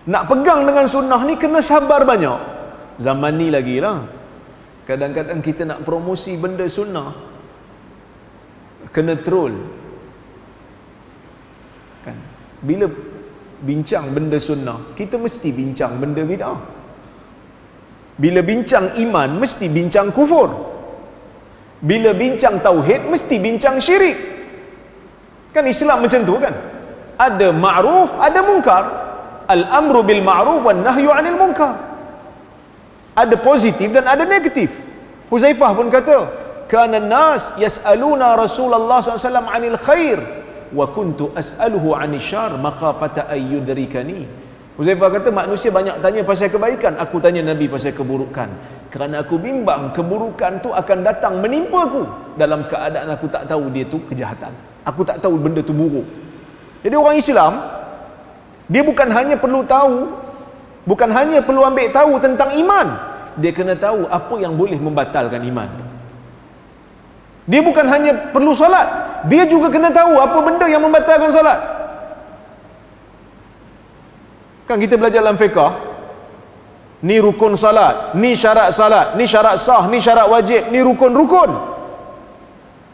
Nak pegang dengan sunnah ni kena sabar banyak. Zaman ni lagi lah, kadang-kadang kita nak promosi benda sunnah kena troll kan. Bila bincang benda sunnah, kita mesti bincang benda bid'ah. Bila bincang iman, mesti bincang kufur. Bila bincang tauhid, mesti bincang syirik. Kan Islam macam tu kan. Ada ma'ruf, ada munkar. Al-amru bil ma'ruf wan nahyu 'anil munkar. Ada positif dan ada negatif. Huzaifah pun kata, kana nas yas'aluna Rasulullah SAW 'anil khair wa kuntu as'aluhu 'anil syarr makhafata ay yudrikani. Huzaifah kata, manusia banyak tanya pasal kebaikan, aku tanya Nabi pasal keburukan, kerana aku bimbang keburukan tu akan datang menimpa aku dalam keadaan aku tak tahu dia tu kejahatan, aku tak tahu benda tu buruk. Jadi orang Islam, dia bukan hanya perlu tahu, bukan hanya perlu ambil tahu tentang iman, dia kena tahu apa yang boleh membatalkan iman. Dia bukan hanya perlu solat, dia juga kena tahu apa benda yang membatalkan solat. Kan kita belajar dalam fiqh, ni rukun salat, ni syarat salat, ni syarat sah, ni syarat wajib, ni rukun-rukun.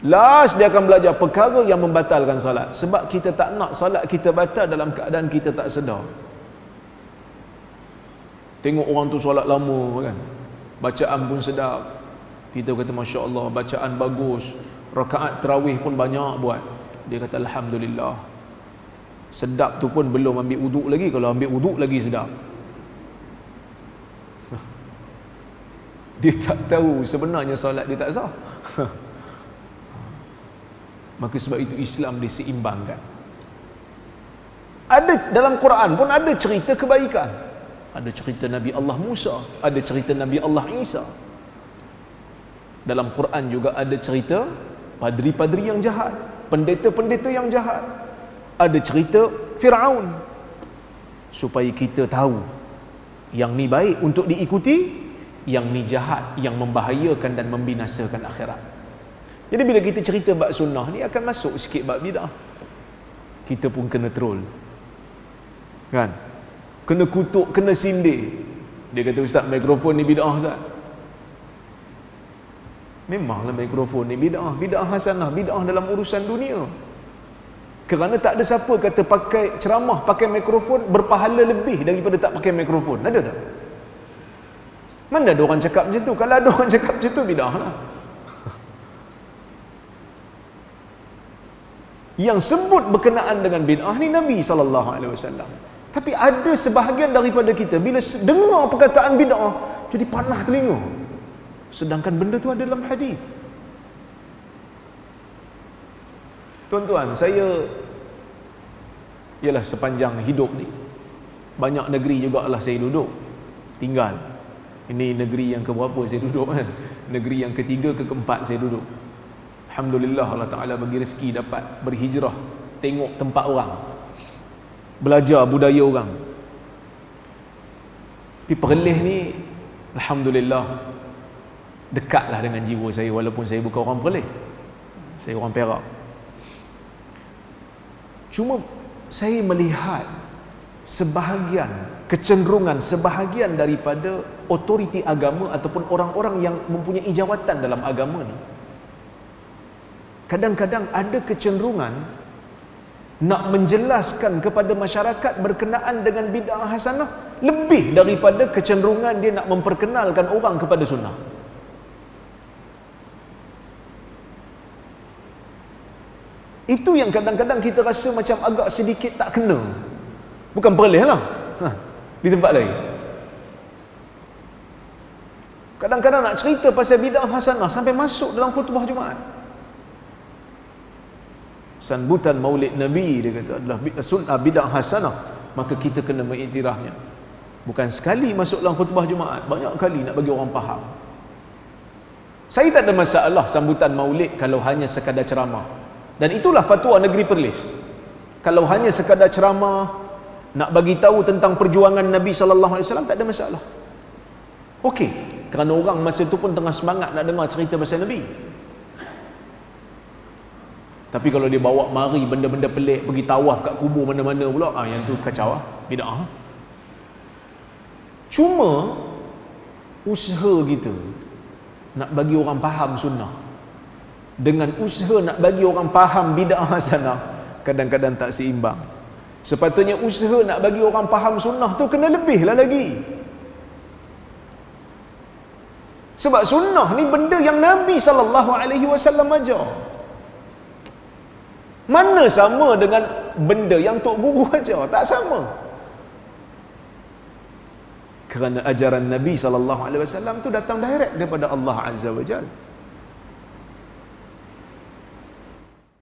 Last dia akan belajar perkara yang membatalkan salat. Sebab kita tak nak salat kita batal dalam keadaan kita tak sedar. Tengok orang tu solat lama kan, bacaan pun sedap, kita kata Masya Allah, bacaan bagus, rakaat tarawih pun banyak buat, dia kata Alhamdulillah. Sedap tu pun belum ambil wuduk lagi, kalau ambil wuduk lagi sedap. Dia tak tahu sebenarnya solat dia tak sah. Maka sebab itu Islam diseimbangkan. Ada dalam Quran pun ada cerita kebaikan. Ada cerita Nabi Allah Musa, ada cerita Nabi Allah Isa. Dalam Quran juga ada cerita padri-padri yang jahat, pendeta-pendeta yang jahat. Ada cerita Fir'aun, supaya kita tahu yang ni baik untuk diikuti, yang ni jahat, yang membahayakan dan membinasakan akhirat. Jadi bila kita cerita bab sunnah ni akan masuk sikit bab bid'ah, kita pun kena troll kan, kena kutuk, kena sindir. Dia kata, Ustaz, mikrofon ni bid'ah Ustaz. Memanglah mikrofon ni bid'ah, bid'ah hasanah, bid'ah dalam urusan dunia. Kerana tak ada siapa kata pakai ceramah pakai mikrofon berpahala lebih daripada tak pakai mikrofon. Ada tak? Mana ada orang cakap macam tu? Kalau ada orang cakap macam tu, bid'ah lah. Yang sebut berkenaan dengan bid'ah ni Nabi SAW. Tapi ada sebahagian daripada kita bila dengar perkataan bid'ah jadi panah telinga, sedangkan benda tu ada dalam hadis. Tuan-tuan, saya ialah sepanjang hidup ni banyak negeri jugalah saya duduk tinggal. Ini negeri yang keberapa saya duduk kan? Negeri yang ketiga ke keempat saya duduk. Alhamdulillah, Allah Ta'ala bagi rezeki dapat berhijrah, tengok tempat orang, belajar budaya orang. Tapi Perlis ni Alhamdulillah dekatlah dengan jiwa saya, walaupun saya bukan orang Perlis, saya orang Perak. Cuma saya melihat sebahagian kecenderungan sebahagian daripada otoriti agama ataupun orang-orang yang mempunyai jawatan dalam agama ni, kadang-kadang ada kecenderungan nak menjelaskan kepada masyarakat berkenaan dengan bid'ah hasanah lebih daripada kecenderungan dia nak memperkenalkan orang kepada sunnah. Itu yang kadang-kadang kita rasa macam agak sedikit tak kena. Bukan Perlis lah, di tempat lain. Kadang-kadang nak cerita pasal bid'ah hasanah sampai masuk dalam khutbah Jumaat. Sambutan Maulid Nabi, dia kata, adalah sunnah bid'ah hasanah, maka kita kena mengiktirafnya. Bukan sekali masuk dalam khutbah Jumaat, banyak kali nak bagi orang faham. Saya tak ada masalah sambutan Maulid kalau hanya sekadar ceramah. Dan itulah fatwa negeri Perlis. Kalau hanya sekadar ceramah, nak bagi tahu tentang perjuangan Nabi SAW, tak ada masalah. Okey, kerana orang masa tu pun tengah semangat nak dengar cerita pasal Nabi. Tapi kalau dia bawa mari benda-benda pelik, pergi tawaf kat kubur mana-mana pula, yang tu kacau lah, bid'ah. Cuma usaha kita nak bagi orang faham sunnah dengan usaha nak bagi orang faham bid'ah hasanah kadang-kadang tak seimbang. Sepatutnya usaha nak bagi orang faham sunnah tu kena lebih lah lagi. Sebab sunnah ni benda yang Nabi SAW ajar. Mana sama dengan benda yang tok guru ajar? Tak sama. Kerana ajaran Nabi SAW tu datang direct daripada Allah Azza wa Jalla.